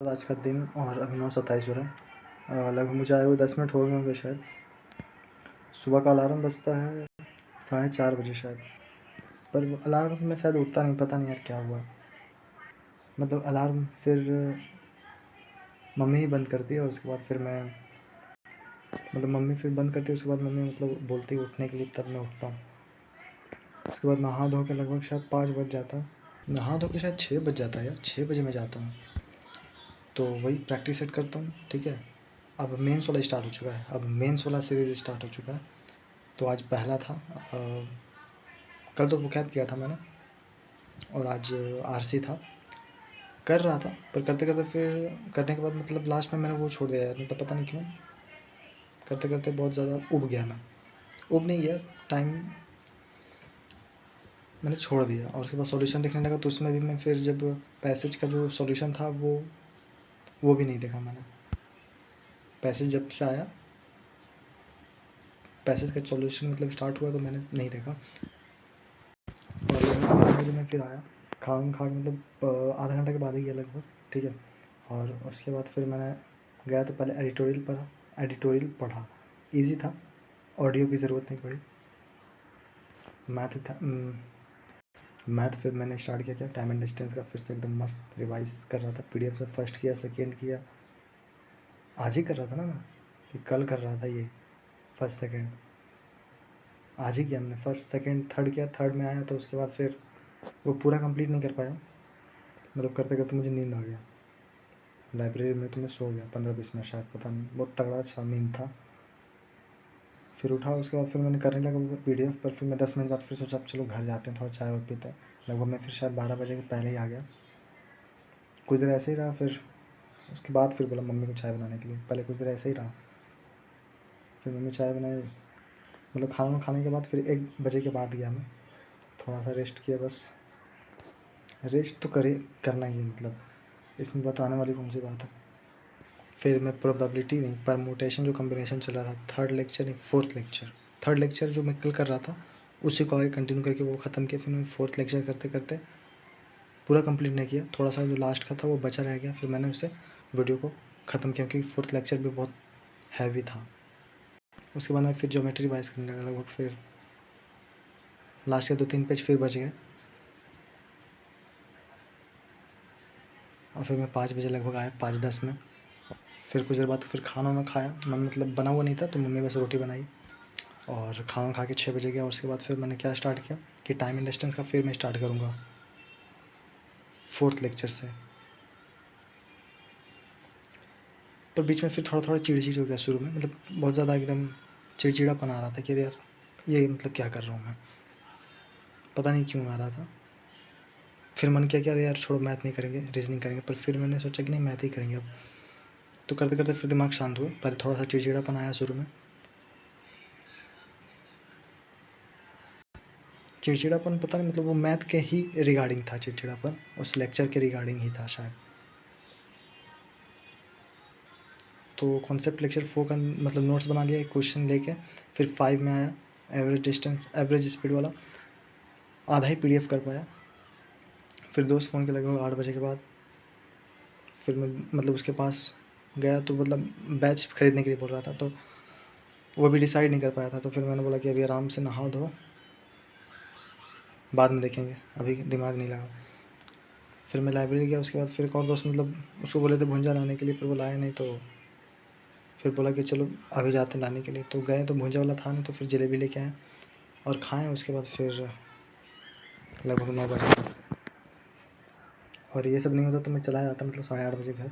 आज का दिन और अभी 9:27 हो रहा है। लगभग मुझे आए हुए 10 मिनट हो गए होंगे शायद। सुबह का अलार्म बजता है 4:30 बजे शायद, पर अलार्म से मैं शायद उठता नहीं, पता नहीं यार क्या हुआ। मतलब अलार्म फिर मम्मी ही बंद करती है और उसके बाद फिर मैं मम्मी फिर बंद करती है, उसके बाद मम्मी बोलती है उठने के लिए, तब मैं उठता हूँ। उसके बाद नहा धो के लगभग शायद 5 बज जाता है। नहा धो के शायद 6 बज जाता है यार, 6 बजे मैं जाता हूँ। तो वही प्रैक्टिस सेट करता हूँ, ठीक है। अब मेंस वाला स्टार्ट हो चुका है, अब मेंस वाला सीरीज़ स्टार्ट हो चुका है। तो आज पहला था, कल तो वोकैब किया था मैंने और आज आरसी था। कर रहा था, पर करते करते फिर करने के बाद लास्ट में मैंने वो छोड़ दिया यार, पता नहीं क्यों। करते करते बहुत ज़्यादा उब गया मैं। उब नहीं गया, टाइम मैंने छोड़ दिया और उसके बाद सॉल्यूशन देखने लगा, तो उसमें भी मैं फिर जब पैसेज का जो सॉल्यूशन था वो भी नहीं देखा मैंने। पैसेज जब से आया, पैसेज का सॉल्यूशन स्टार्ट हुआ तो मैंने नहीं देखा। और मैं फिर आया, खा के आधा घंटे के बाद ही गया लगभग, ठीक है। और उसके बाद फिर मैंने गया तो पहले एडिटोरियल पढ़ा। इजी था, ऑडियो की ज़रूरत नहीं पड़ी। मैथ फिर मैंने स्टार्ट किया, क्या टाइम एंड डिस्टेंस का फिर से एकदम मस्त रिवाइज कर रहा था। पीडीएफ से फर्स्ट किया, सेकेंड किया, आज ही कर रहा था ना मैं, कि कल कर रहा था ये फर्स्ट सेकेंड। आज ही किया मैंने, फर्स्ट सेकेंड थर्ड किया, थर्ड में आया तो उसके बाद फिर वो पूरा कंप्लीट नहीं कर पाया। करते करते मुझे नींद आ गया। लाइब्रेरी में तो मैं सो गया 15-20 मिनट शायद, पता नहीं, बहुत तगड़ा सा नींद था। फिर उठा, उसके बाद फिर मैंने करने लगा वो पीडीएफ पर। फिर मैं 10 मिनट बाद फिर सोचा चलो घर जाते हैं, थोड़ा चाय और पीते हैं। लगभग मैं फिर शायद 12 बजे के पहले ही आ गया। कुछ देर ऐसे ही रहा, फिर उसके बाद फिर बोला मम्मी को चाय बनाने के लिए। पहले कुछ देर ऐसे ही रहा, फिर मम्मी चाय बनाई। खाना खाने के बाद फिर 1 बजे के बाद गया मैं, थोड़ा सा रेस्ट किया बस। रेस्ट तो करना ही है, इसमें बताने वाली कौन सी बात है। फिर मैं प्रोबेबिलिटी नहीं, परमुटेशन जो कॉम्बिनेशन चल रहा था, थर्ड लेक्चर जो मैं कल कर रहा था उसी को आगे कंटिन्यू करके वो ख़त्म किया। फिर मैं 4th लेक्चर करते करते पूरा कंप्लीट नहीं किया, थोड़ा सा जो लास्ट का था वो बचा रह गया। फिर मैंने उसे वीडियो को ख़त्म किया, क्योंकि 4th लेक्चर भी बहुत हैवी था। उसके बाद मैं फिर ज्योमेट्री रिवाइज करने लगा। लगभग फिर लास्ट के 2-3 पेज फिर बच गए। और फिर मैं 5 बजे लगभग आया, 5:10 में। फिर कुछ देर बाद फिर खाना खाया। मैं बना हुआ नहीं था, तो मम्मी बस रोटी बनाई और खाना खा के 6 बजे गया। उसके बाद फिर मैंने क्या स्टार्ट किया कि टाइम एंड डिस्टेंस का फिर मैं स्टार्ट करूँगा 4th लेक्चर से। पर बीच में फिर थोड़ा चिड़चिड़ हो गया शुरू में, बहुत ज़्यादा एकदम चिड़चिड़ापन आ रहा था कि यार ये क्या कर रहा हूँ मैं, पता नहीं क्यों आ रहा था। फिर मन किया कि अरे यार छोड़ो, मैथ नहीं करेंगे, रीजनिंग करेंगे। पर फिर मैंने सोचा कि नहीं, मैथ ही करेंगे अब। तो करते करते फिर दिमाग शांत हुआ। पहले थोड़ा सा चिड़चिड़ापन आया शुरू में, चिड़चिड़ापन पता नहीं, वो मैथ के ही रिगार्डिंग था चिड़चिड़ापन, उस लेक्चर के रिगार्डिंग ही था शायद। तो कॉन्सेप्ट लेक्चर 4 का नोट्स बना लिया, एक क्वेश्चन लेके। फिर 5 में आया, एवरेज स्पीड वाला, आधा ही पीडीएफ कर पाया। फिर दोस्त फ़ोन के लगभग 8 बजे के बाद फिर मैं उसके पास गया, तो बैच ख़रीदने के लिए बोल रहा था, तो वो भी डिसाइड नहीं कर पाया था। तो फिर मैंने बोला कि अभी आराम से नहा धो, बाद में देखेंगे, अभी दिमाग नहीं लगा। फिर मैं लाइब्रेरी गया। उसके बाद फिर एक और दोस्त उसको बोले थे भुंजा लाने के लिए, फिर वो लाया नहीं। तो फिर बोला कि चलो अभी जाते हैं लाने के लिए। तो गए तो भुंजा वाला था नहीं, तो फिर जलेबी लेके आए और खाएँ। उसके बाद फिर लगभग 9 बजे, और ये सब नहीं होता तो मैं चला जाता 8:30 बजे घर।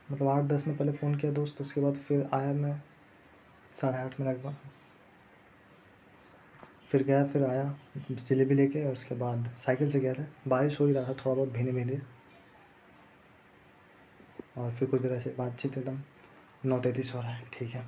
8-10 में पहले फ़ोन किया दोस्त, उसके बाद फिर आया मैं 8:30 में लगभग। फिर गया, फिर आया जलेबी लेके, और उसके बाद साइकिल से गया था। बारिश हो ही रहा था, थोड़ा बहुत भीने भीने। और फिर कुछ देर ऐसे बातचीत, एकदम 9:33 हो रहा है, ठीक है।